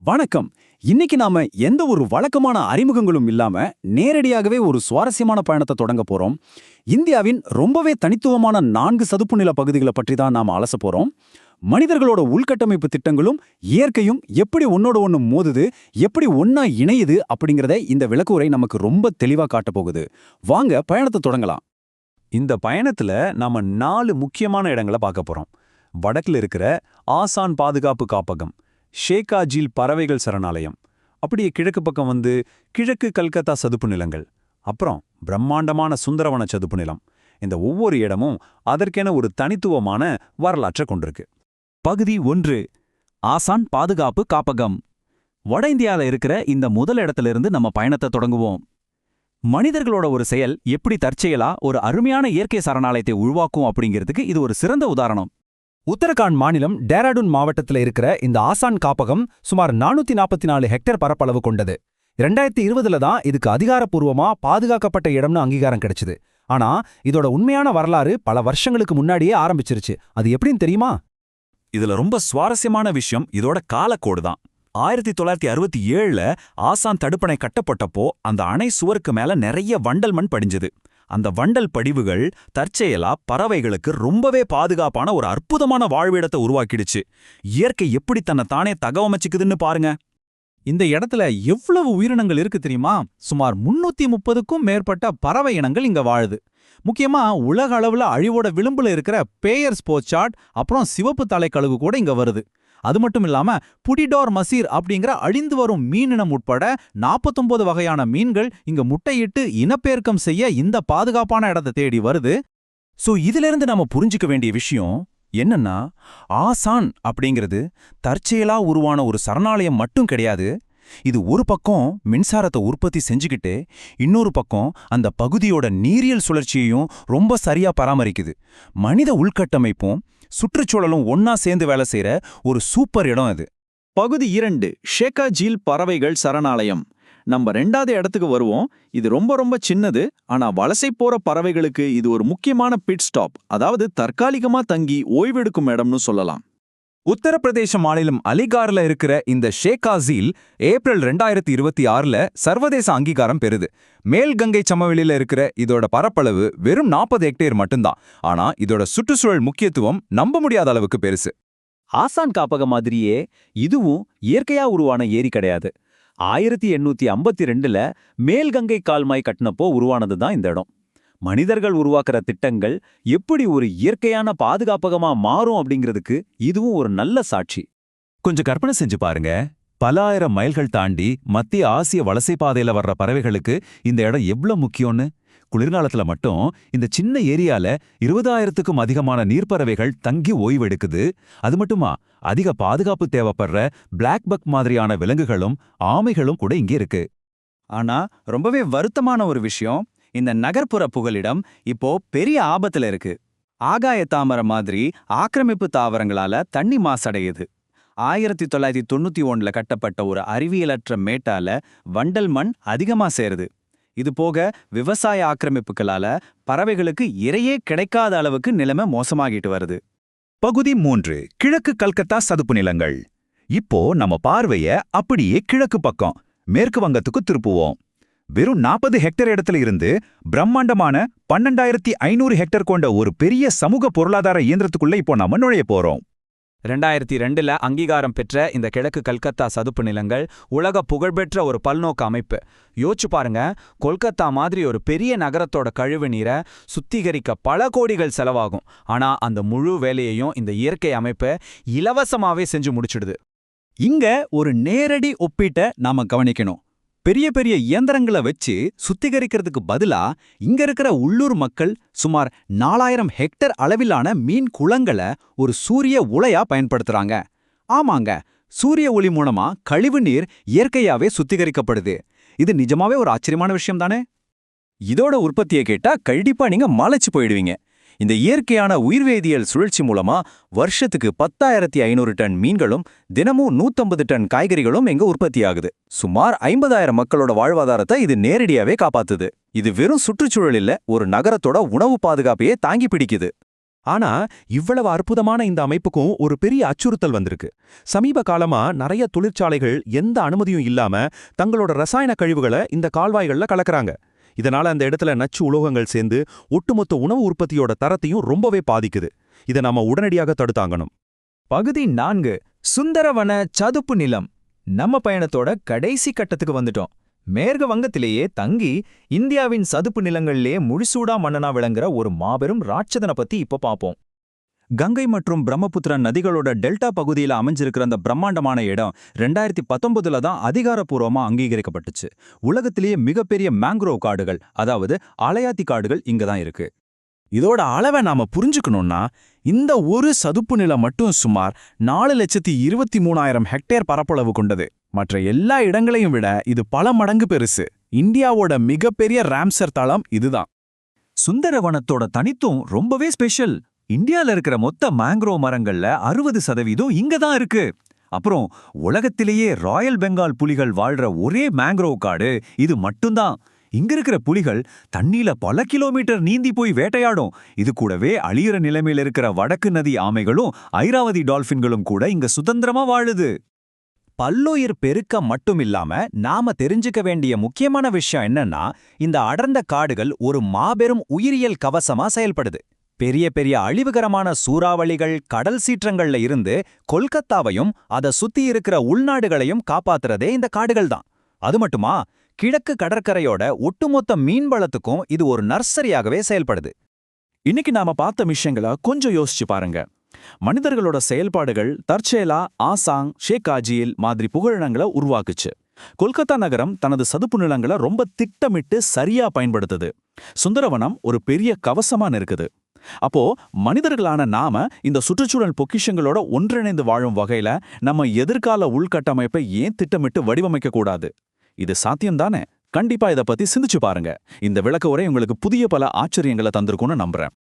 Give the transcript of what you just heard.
வணக்கம். இன்னைக்கு நாம எந்த ஒரு வழக்கமான அறிமுகங்களும் இல்லாம நேரடியாகவே ஒரு சுவாரஸ்யமான பயணத்தை தொடங்க போறோம். இந்தியாவின் ரொம்பவே தனித்துவமான 4 சதுப்பு நில பகுதிகளை பற்றி தான் நாம அலச போறோம். மனிதர்களோட உள்கட்டமைப்பு திட்டங்களும் இயற்கையும் எப்படி ஒன்னோட ஒண்ணு மோதுது, எப்படி ஒன்னா இணையுது அப்படிங்கறத இந்த விளக்குரை நமக்கு ரொம்ப தெளிவா காட்ட போகுது. வாங்க பயணத்தை தொடங்கலாம். இந்த பயணத்துல நாம 4 முக்கியமான இடங்களை பார்க்க போறோம். வடக்குல இருக்கிற ஆசான் பாதுகாப்பு காப்பகம், ஷேகாஜில் பறவைகள் சரணாலயம், அப்படியே கிழக்கு பக்கம் வந்து கிழக்கு கல்கத்தா சதுப்பு நிலங்கள், அப்புறம் பிரம்மாண்டமான சுந்தரவன சதுப்பு நிலம். இந்த ஒவ்வொரு இடமும் அதற்கென ஒரு தனித்துவமான வரலாற்றை கொண்டிருக்கு. பகுதி 1, ஆசான் பாதுகாப்பு காப்பகம். வட இந்தியாவில் இருக்கிற இந்த முதல் இடத்திலிருந்து நம்ம பயணத்தை தொடங்குவோம். மனிதர்களோட ஒரு செயல் எப்படி தற்செயலா ஒரு அருமையான இயற்கை சரணாலயத்தை உருவாக்கும் அப்படிங்கிறதுக்கு இது ஒரு சிறந்த உதாரணம். உத்தரகாண்ட் மாநிலம் டேராடூன் மாவட்டத்தில் இருக்கிற இந்த ஆசான் காப்பகம் சுமார் 444 ஹெக்டேர் பரப்பளவு கொண்டது. 2020 தான் இதுக்கு அதிகாரப்பூர்வமா பாதுகாக்கப்பட்ட இடம்னு அங்கீகாரம் கிடைச்சது. ஆனா இதோட உண்மையான வரலாறு பல வருஷங்களுக்கு முன்னாடியே ஆரம்பிச்சிருச்சு. அது எப்படின்னு தெரியுமா? இதுல ரொம்ப சுவாரஸ்யமான விஷயம் இதோட காலக்கோடு தான். 1967ல ஆசான் தடுப்பணை கட்டப்பட்டப்போ அந்த அணை சுவருக்கு மேல நிறைய வண்டல் மண் படிஞ்சது. அந்த வண்டல் படிவுகள் தற்செயலா பறவைகளுக்கு ரொம்பவே பாதுகாப்பான ஒரு அற்புதமான வாழ்விடத்தை உருவாக்கிடுச்சு. இயற்கை எப்படி தன்னை தானே தகவமைச்சுக்குதுன்னு பாருங்க. இந்த இடத்துல எவ்வளவு உயிரினங்கள் இருக்கு தெரியுமா? சுமார் 330க்கும் மேற்பட்ட பறவை இனங்கள் இங்க வாழுது. முக்கியமா உலக அளவுல அழிவோட விளிம்புல இருக்கிற பேயர் ஸ்போச்சாட், அப்புறம் சிவப்பு தலைக்கழுகு கூட இங்க வருது. அது மட்டும் இல்லாம புடிடோர் மசீர் அப்படிங்கிற அழிந்து வரும் மீனினம் உட்பட 49 வகையான மீன்கள் இங்க முட்டையிட்டு இனப்பெருக்கம் செய்ய இந்த பாதுகாப்பான இடத்தை தேடி வருது. சோ இதிலிருந்து நாம புரிஞ்சுக்க வேண்டிய விஷயம் என்னன்னா, ஆசான் அப்படிங்கிறது தற்செயலா உருவான ஒரு சரணாலயம் மட்டும் கிடையாது. இது ஒரு பக்கம் மின்சாரத்தை உற்பத்தி செஞ்சுக்கிட்டு இன்னொரு பக்கம் அந்த பகுதியோட நீரியல் சுழற்சியையும் ரொம்ப சரியா பராமரிக்குது. மனித உள்கட்டமைப்பும் சுற்றுச்சூழலும் ஒன்னா சேர்ந்து வேலை செய்யற ஒரு சூப்பர் இடம் அது. பகுதி 2, ஷேகாஜில் பறவைகள் சரணாலயம். நம்ம 2வது இடத்துக்கு வருவோம். இது ரொம்ப சின்னது, ஆனா வலசை போற பறவைகளுக்கு இது ஒரு முக்கியமான பிட் ஸ்டாப், அதாவது தற்காலிகமா தங்கி ஓய்வெடுக்கும் இடம்னு சொல்லலாம். உத்தரப்பிரதேச மாநிலம் அலிகார்ல இருக்கிற இந்த ஷேகாஜில் ஏப்ரல் 2026ல சர்வதேச அங்கீகாரம் பெறுது. மேல் கங்கை சமவெளியில இருக்கிற இதோட பரப்பளவு வெறும் 40 ஹெக்டேர் மட்டும்தான். ஆனா இதோட சுற்றுச்சூழல் முக்கியத்துவம் நம்ப முடியாத அளவுக்கு பெருசு. ஆசான் காப்பகம் மாதிரியே இதுவும் இயற்கையா உருவான ஏரி கிடையாது. 1852ல மேல் கங்கை கால்வாய் கட்டினப்போ உருவானதுதான் இந்த இடம். மனிதர்கள் உருவாக்குற திட்டங்கள் எப்படி ஒரு இயற்கையான பாதுகாப்பகமா மாறும் அப்படிங்கிறதுக்கு இதுவும் ஒரு நல்ல சாட்சி. கொஞ்சம் கற்பனை செஞ்சு பாருங்க. பல ஆயிரம் மைல்கள் தாண்டி மத்திய ஆசிய வலசை பாதையில வர்ற பறவைகளுக்கு இந்த இடம் எவ்வளவு முக்கியம்னு. குளிர்காலத்துல மட்டும் இந்த சின்ன ஏரியால 20,000க்கும் அதிகமான நீர்ப்பறவைகள் தங்கி ஓய்வெடுக்குது. அது மட்டுமா, அதிக பாதுகாப்பு தேவைப்படுற பிளாக் பக் மாதிரியான விலங்குகளும் ஆமைகளும் கூட இங்கே இருக்கு. ஆனா ரொம்பவே வருத்தமான ஒரு விஷயம், இந்த நகர்ப்புற புகலிடம் இப்போ பெரிய ஆபத்துல இருக்கு. ஆகாய தாமரை மாதிரி ஆக்கிரமிப்பு தாவரங்களால தண்ணி மாசடையுது. 1991ல கட்டப்பட்ட ஒரு அறிவியலற்ற மேட்டால வண்டல் மண் அதிகமா சேருது. இது போக விவசாய ஆக்கிரமிப்புகளால பறவைகளுக்கு இரையே கிடைக்காத அளவுக்கு நிலைமை மோசமாகிட்டு வருது. பகுதி 3, கிழக்கு கல்கத்தா சதுப்பு நிலங்கள். இப்போ நம்ம பார்வைய அப்படியே கிழக்கு பக்கம் மேற்கு வங்கத்துக்கு திருப்புவோம். வெறும் 40 ஹெக்டேர் இடத்துல இருந்து பிரம்மாண்டமான 12,500 ஹெக்டேர் கொண்ட ஒரு பெரிய சமூக பொருளாதார இயந்திரத்துக்குள்ள இப்போ நாம நுழைய போறோம். 2002ல அங்கீகாரம் பெற்ற இந்த கிழக்கு கல்கத்தா சதுப்பு நிலங்கள் உலக புகழ்பெற்ற ஒரு பல்நோக்கு அமைப்பு. யோசிச்சு பாருங்க, கொல்கத்தா மாதிரி ஒரு பெரிய நகரத்தோட கழிவு நீரை சுத்திகரிக்க பல கோடிகள் செலவாகும். ஆனா அந்த முழு வேலையையும் இந்த இயற்கை அமைப்பு இலவசமாவே செஞ்சு முடிச்சிடுது. இங்க ஒரு நேரடி ஒப்பீட்டை நாம கவனிக்கணும். பெரிய பெரிய இயந்திரங்களை வச்சு சுத்திகரிக்கிறதுக்கு பதிலா இங்க இருக்கிற உள்ளூர் மக்கள் சுமார் 4000 ஹெக்டேர் அளவிலான மீன் குளங்களை ஒரு சூரிய உலையா பயன்படுத்துறாங்க. ஆமாங்க, சூரிய ஒளி மூலமா கழிவு நீர் இயற்கையாவே சுத்திகரிக்கப்படுது. இது நிஜமாவே ஒரு ஆச்சரியமான விஷயம் தானே? இதோட உற்பத்தியை கேட்டா கண்டிப்பா நீங்க மலைச்சு போயிடுவீங்க. இந்த இயற்கையான உயிர்வேதியியல் சுழற்சி மூலமா வருஷத்துக்கு 10,500 டன் மீன்களும் தினமும் 150 டன் காய்கறிகளும் இங்க உற்பத்தியாகுது. சுமார் 50,000 மக்களோட வாழ்வாதாரத்தை இது நேரடியாவே காப்பாத்துது. இது வெறும் சுற்றுச்சூழல் இல்ல, ஒரு நகரத்தோட உணவு பாதுகாப்பையே தாங்கி பிடிக்குது. ஆனா இவ்வளவு அற்புதமான இந்த அமைப்புக்கும் ஒரு பெரிய அச்சுறுத்தல் வந்திருக்கு. சமீப காலமா நிறைய தொழிற்சாலைகள் எந்த அனுமதியும் இல்லாம தங்களோட ரசாயன கழிவுகளை இந்த கால்வாய்கள்ல கலக்கறாங்க. இதனால அந்த இடத்துல நச்சு உலோகங்கள் சேர்ந்து ஒட்டுமொத்த உணவு உற்பத்தியோட தரத்தையும் ரொம்பவே பாதிக்குது. இதை நாம உடனடியாக தடுத்தாங்கணும். பகுதி 4 சுந்தரவன சதுப்பு நிலம். நம்ம பயணத்தோட கடைசி கட்டத்துக்கு வந்துட்டோம். மேற்கு வங்கத்திலேயே தங்கி இந்தியாவின் சதுப்பு நிலங்கள்லேயே முடிசூடா மன்னனா விளங்குற ஒரு மாபெரும் ராட்சதனை பத்தி இப்ப பாப்போம். கங்கை மற்றும் பிரம்மபுத்திரா நதிகளோட டெல்டா பகுதியில் அமைஞ்சிருக்கிற அந்த பிரம்மாண்டமான இடம் 2019 தான் அதிகாரப்பூர்வமா அங்கீகரிக்கப்பட்டுச்சு. உலகத்திலேயே மிகப்பெரிய மேங்க்ரோவ் காடுகள், அதாவது அலையாத்தி காடுகள் இங்க தான் இருக்கு. இதோட அளவை நாம புரிஞ்சுக்கணும்னா, இந்த ஒரு சதுப்பு நிலம் மட்டும் சுமார் 4,23,000 ஹெக்டேர் பரப்பளவு கொண்டது. மற்ற எல்லா இடங்களையும் விட இது பல மடங்கு பெருசு. இந்தியாவோட மிகப்பெரிய ராம்சர் தளம் இதுதான். சுந்தரவனத்தோட தனித்துவம் ரொம்பவே ஸ்பெஷல். இந்தியால இருக்கிற மொத்த மேங்க்ரோவ் மரங்கள்ல 60% இங்க தான் இருக்கு. அப்புறம் உலகத்திலேயே ராயல் பெங்கால் புலிகள் வாழ்ற ஒரே மேங்க்ரோவ் காடு இது மட்டும்தான். இங்க இருக்கிற புலிகள் தண்ணியில பல கிலோமீட்டர் நீந்தி போய் வேட்டையாடும். இது கூடவே அழியிற நிலைமையில இருக்கிற வடக்கு நதி ஆமைகளும் ஐராவதி டால்பின்களும் கூட இங்க சுதந்திரமா வாழுது. பல்லுயிர் பெருக்கம் மட்டும் இல்லாம நாம தெரிஞ்சுக்க வேண்டிய முக்கியமான விஷயம் என்னன்னா, இந்த அடர்ந்த காடுகள் ஒரு மாபெரும் உயிரியல் கவசமா செயல்படுது. பெரிய பெரிய அழிவுகரமான சூறாவளிகள், கடல் சீற்றங்கள்ல இருந்து கொல்கத்தாவையும் அதை சுத்தி இருக்கிற உள்நாடுகளையும் காப்பாத்துறதே இந்த காடுகள் தான். அது மட்டுமா, கிழக்கு கடற்கரையோட ஒட்டுமொத்த மீன்வளத்துக்கும் இது ஒரு நர்சரியாகவே செயல்படுது. இன்னைக்கு நாம பார்த்த விஷயங்களை கொஞ்சம் யோசிச்சு பாருங்க. மனிதர்களோட செயல்பாடுகள் தற்செயலா ஆசாங், ஷேக் ஆஜியில் மாதிரி புகழிடங்களை உருவாக்குச்சு. கொல்கத்தா நகரம் தனது சதுப்பு நிலங்களை ரொம்ப திட்டமிட்டு சரியா பயன்படுத்துது. சுந்தரவனம் ஒரு பெரிய கவசமா இருக்குது. அப்போ மனிதர்களான நாம இந்த சுற்றுச்சூழல் பொக்கிஷங்களோட ஒன்றிணைந்து வாழும் வகையில நம்ம எதிர்கால உள்கட்டமைப்பை ஏன் திட்டமிட்டு வடிவமைக்க கூடாது? இது சாத்தியம்தானே? கண்டிப்பா இதை பத்தி சிந்திச்சு பாருங்க. இந்த விளக்க உரை உங்களுக்கு புதிய பல ஆச்சரியங்களை தந்திருக்கும்னு நம்புறேன்.